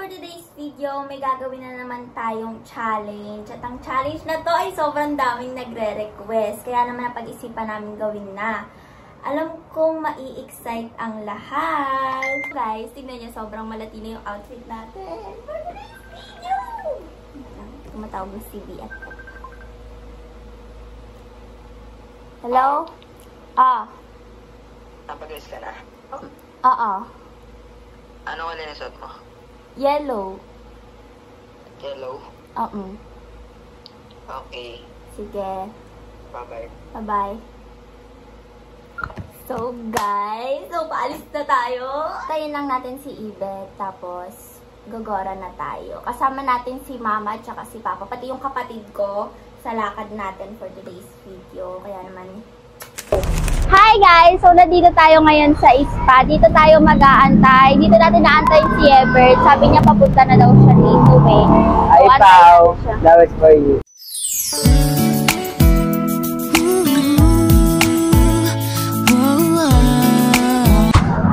for today's video, may gagawin na naman tayong challenge. At ang challenge na to ay sobrang daming nagre-request. Kaya naman napag-isipan namin gawin na. Alam kong mai-excite ang lahat. Guys, tignan niyo, sobrang malatino yung outfit natin for today's video. Tumatawag ng CBF. Hello? Napag-ayos ka na? Oo. Ano ka linasot mo? Yellow. Yellow? Okay. Sige. Bye-bye. Bye-bye. So, guys, paalis na tayo. Tayin lang natin si Ibet, tapos gagora na tayo. Kasama natin si Mama at saka si Papa, pati yung kapatid ko sa lakad natin for today's video. Kaya naman... Hi guys! So, nandito tayo ngayon sa spa. Dito tayo mag-aantay. Dito natin naantay si Ebert. Sabi niya papunta na daw siya dito eh. Hi, Pao! That was for you.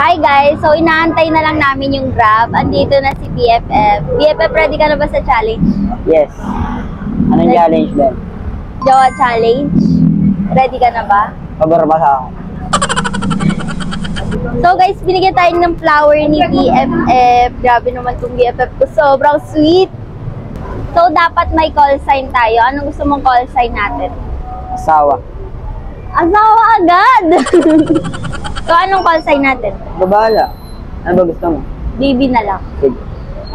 Hi guys! So, inaantay na lang namin yung Grab. Andito na si BFF. BFF, ready ka na ba sa challenge? Yes. Anong challenge din? Jowa challenge? Ready ka na ba? Pabor ba sa ako? So guys, binigyan tayo ng flower ni BFF. Grabe naman itong BFF ko. Sobrang sweet. So, dapat may call sign tayo. Anong gusto mong call sign natin? Asawa. Asawa agad! So, anong call sign natin? Babahala. Ano ba gusto mo? Baby na lang. Sige.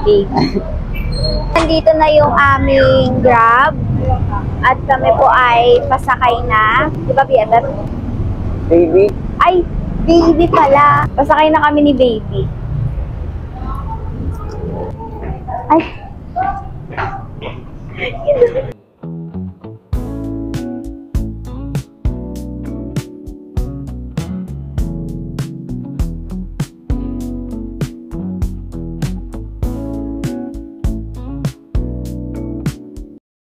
Baby. Nandito na yung aming Grab. At kami po ay pasakay na. Di ba, BFF? Baby? Ay, baby pala. Pasakay na kami ni baby. Ay.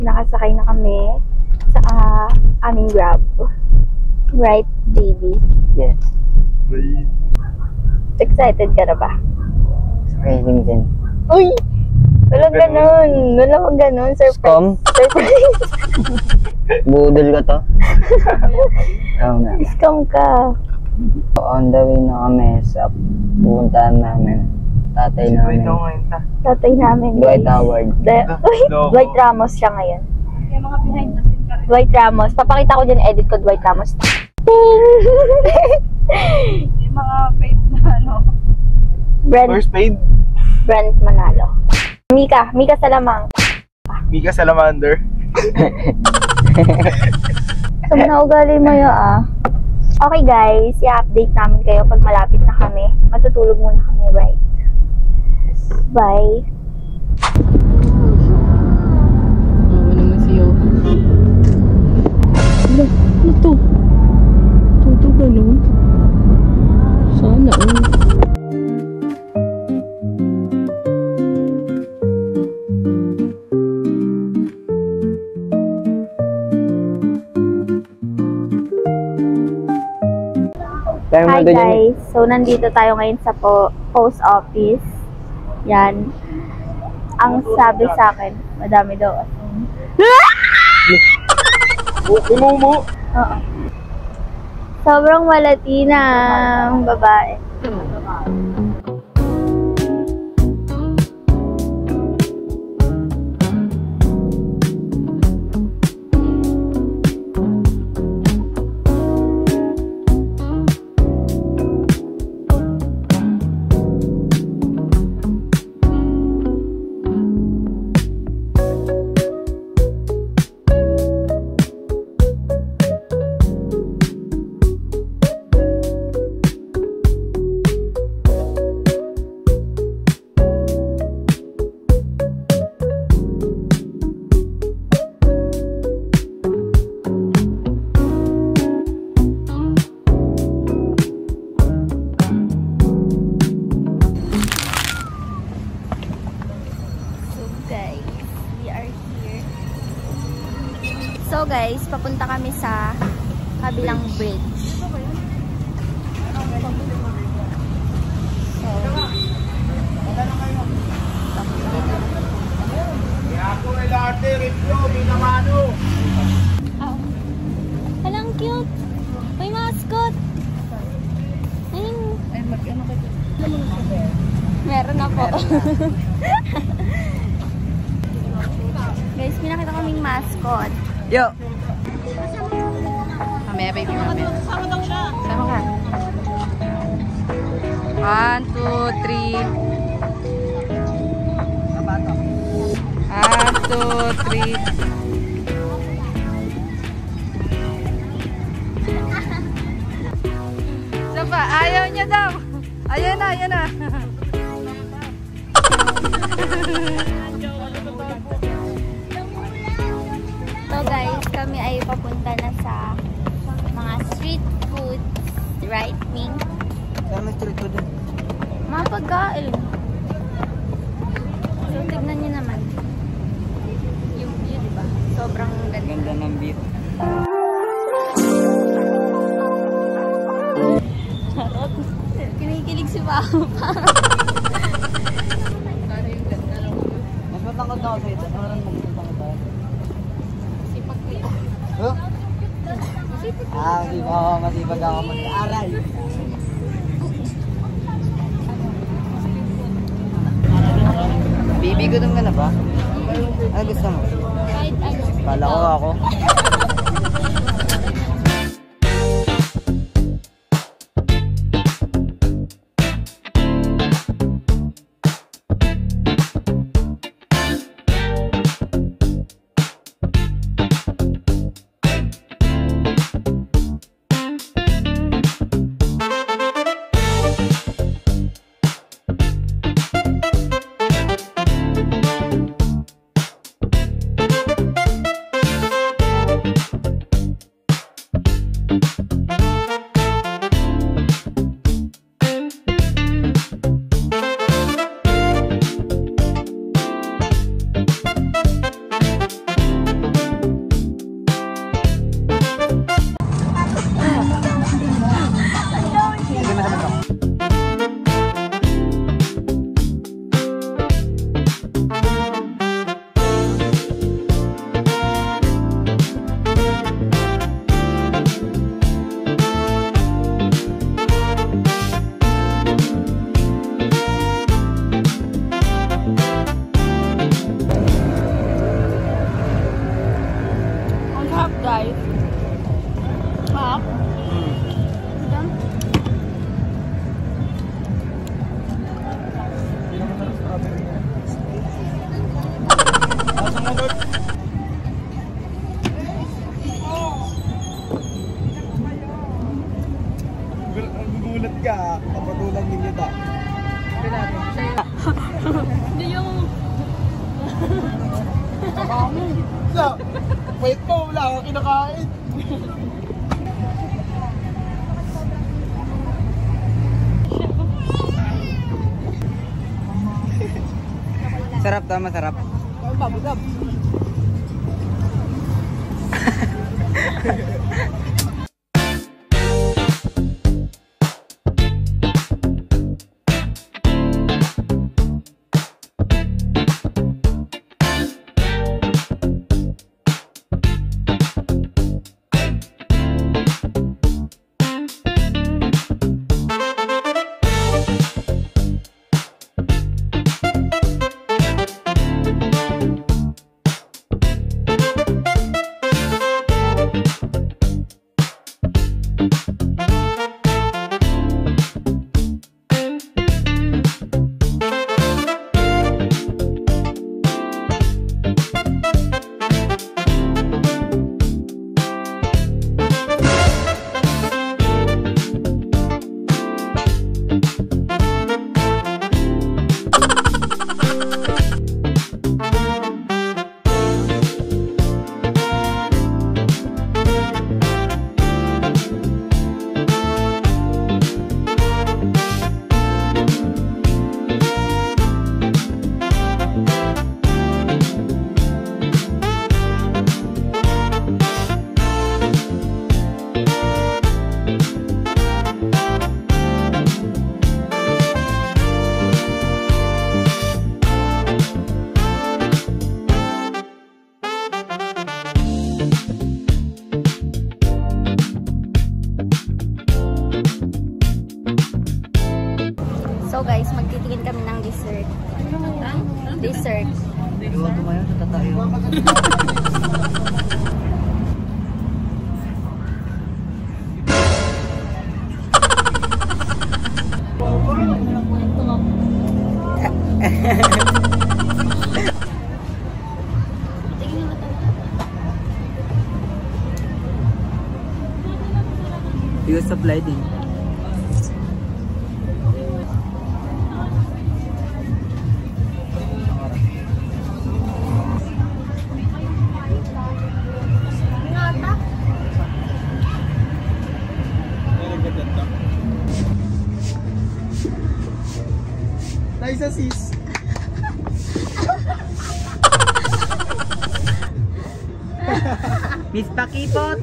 Nakasakay na kami sa aming Grab. Right, baby? Yes. Excited ka na ba? Surprising din. Uy! Walang ganun. Walang ganun. Surprise. Scum? Surprise. Budol ka to? Oo nga. Scam ka. On the way na kami sa pupuntahan namin. Tatay namin. Tatay namin. Dwight Howard. Uy! Dwight Ramos siya ngayon. Yung mga behind the scene ka rin. Dwight Ramos. Papakita ko dyan edit ko, Dwight Ramos. Yung mga paid na ano. First paid? Brent Manalo. Mika Salamang. Mika Salamander. So, naugali mo yun Okay guys, i-update namin kayo pag malapit na kami. Matutulog muna kami, right? Bye. Naman siyo. Ano to? Tuto ganun? Sana Hi guys, so nandito tayo ngayon sa post office. Yan. Ang sabi sa akin, madami daw. Umumu! Oo. Sobrang malati na babae. So guys, papunta kami sa kabilang bridge. So, Meron na po. Guys, may nakita kaming mascot. Yo! Mamaya, baby, mamaya. Sama ka. 1, 2, 3. 1, 2, 3. Sapa, ayaw niya daw. Ayan na, ayan na. So guys, kami ay papunta na sa mga street food. Right, Ming? Kami street food din. Mga pagkain. So, tignan nyo naman. Yung view, diba? Sobrang ganda. Ganda ng beat. Charot. Kinikilig si Papa. Mas matangkad na ako sa ito. Ano rin magpapangkad tayo? Sipag ko. Huh? Masipag ako mag-aaral. Bibi, gutom ka na ba? Ano gusto mo? Kahit ano. Kala ko ako. Guys. Ha? Gugulat ka. Kapatulang ninyo ta. Hindi yung... So, wait mo. Wala kang kinakain. Sarap tama, sarap. Babagab. Dessert. Iwan ko ngayon, natatayo. Use supply din. Nice assist. Miss Pakipot!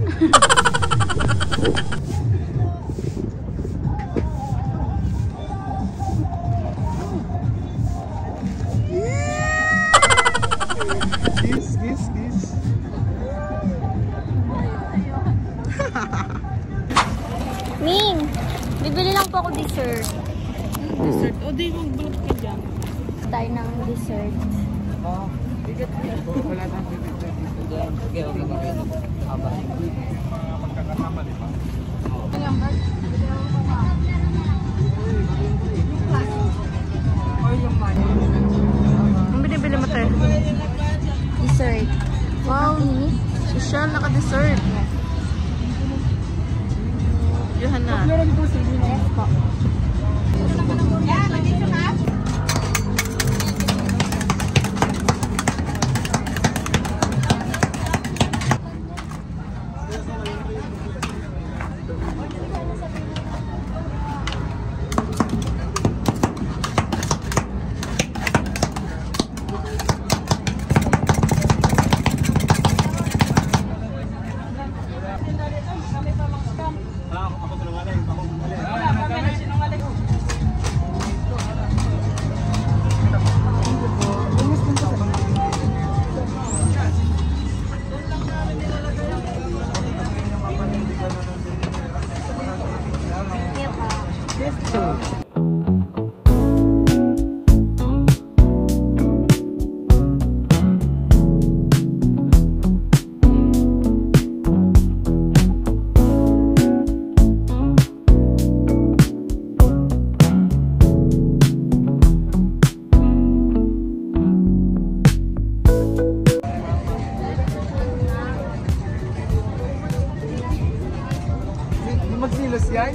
This. Min, bibili lang po ako dessert. Dessert. O, di mag-block ka dyan. Tayo ng dessert. Oh, bigat niya. Wala nang bigat niya. Sige, okay ba kayo? Haba. Magkakasama, di ba? Ang binibili mo tayo? Dessert. Wow, social naka-dessert. Johanna. Yes po. Magsilos yan?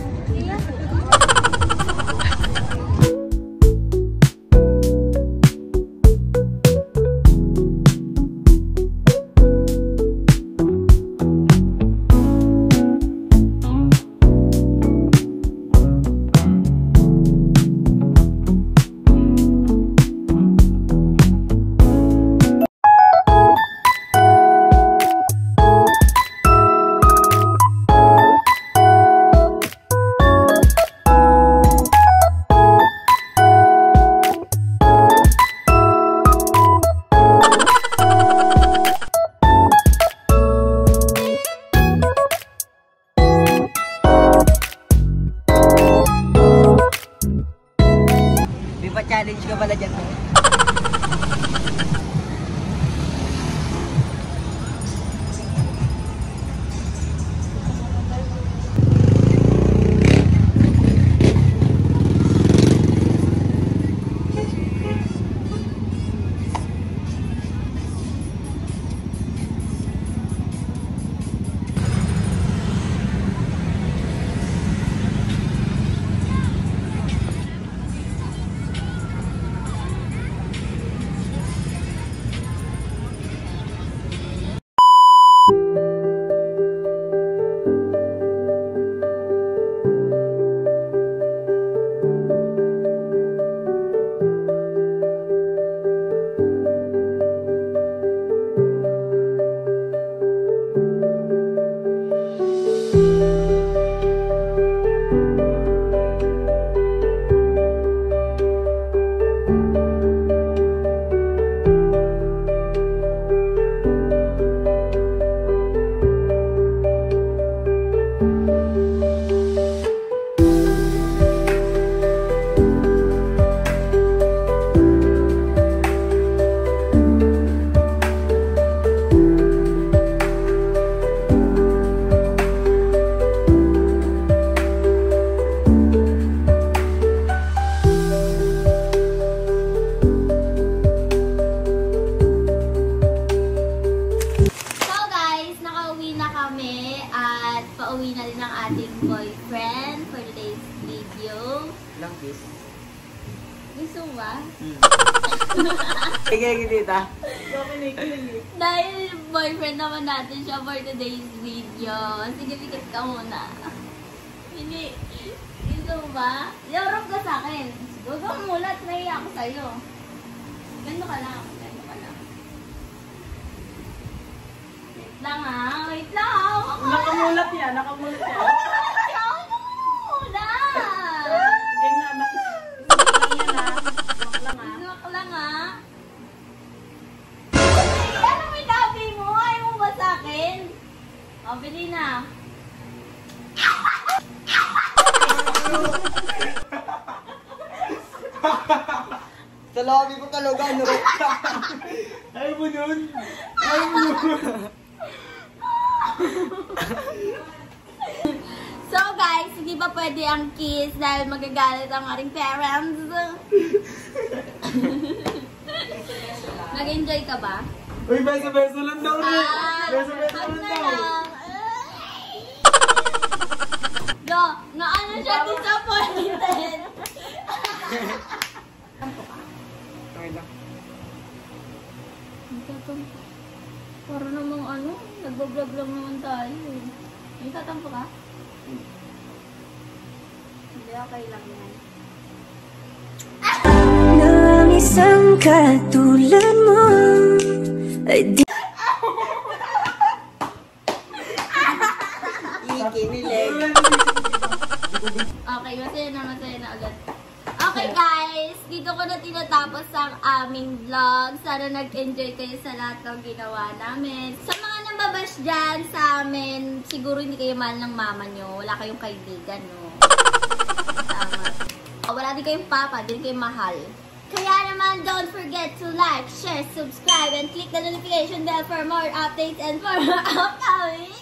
Challenge ka pala dyan. Sige, tita. Dahil boyfriend naman natin siya for today's video. Sige, pikit ka muna. Hindi. Ito ba? Yorop ka sa akin. Huwag kang mulat. Nahiya ako sa'yo. Ganda ka lang. Ganda ka lang. Wait lang ha. Wait lang. Nakamulat yan, nakamulat yan. Ayaw na mulat. Ganyan na. Look lang ha. Ano may labi mo? Ayaw mo ba sa akin? O, bili na. Sa lobby ko talaga, ano? Ayaw mo nun? Ayaw mo nun? So guys, hindi ba pwede ang kiss dahil magagalit ang ating parents? Nag-enjoy ka ba? Uy, beso-beso lang daw rin. Beso-beso Hug lang na daw. lang. Do, naano siya disappointed. Okay lang. Para namang ano, nagbablog lang naman tayo. May tatampo ka? Hindi, okay lang yan. Na ang isang katulad mo ay di Ikinilig. Okay, masaya na agad. Okay guys, dito ko na tinatapos ang aming vlog. Sana nag-enjoy kayo sa lahat ng ginawa namin. Sa mga nambabash dyan sa amin, siguro hindi kayo mahal ng mama nyo. Wala kayong kaibigan, no? Tama. Wala din kayong papa, din kayong mahal. Kaya naman, don't forget to like, share, subscribe, and click the notification bell for more updates and for more upcoming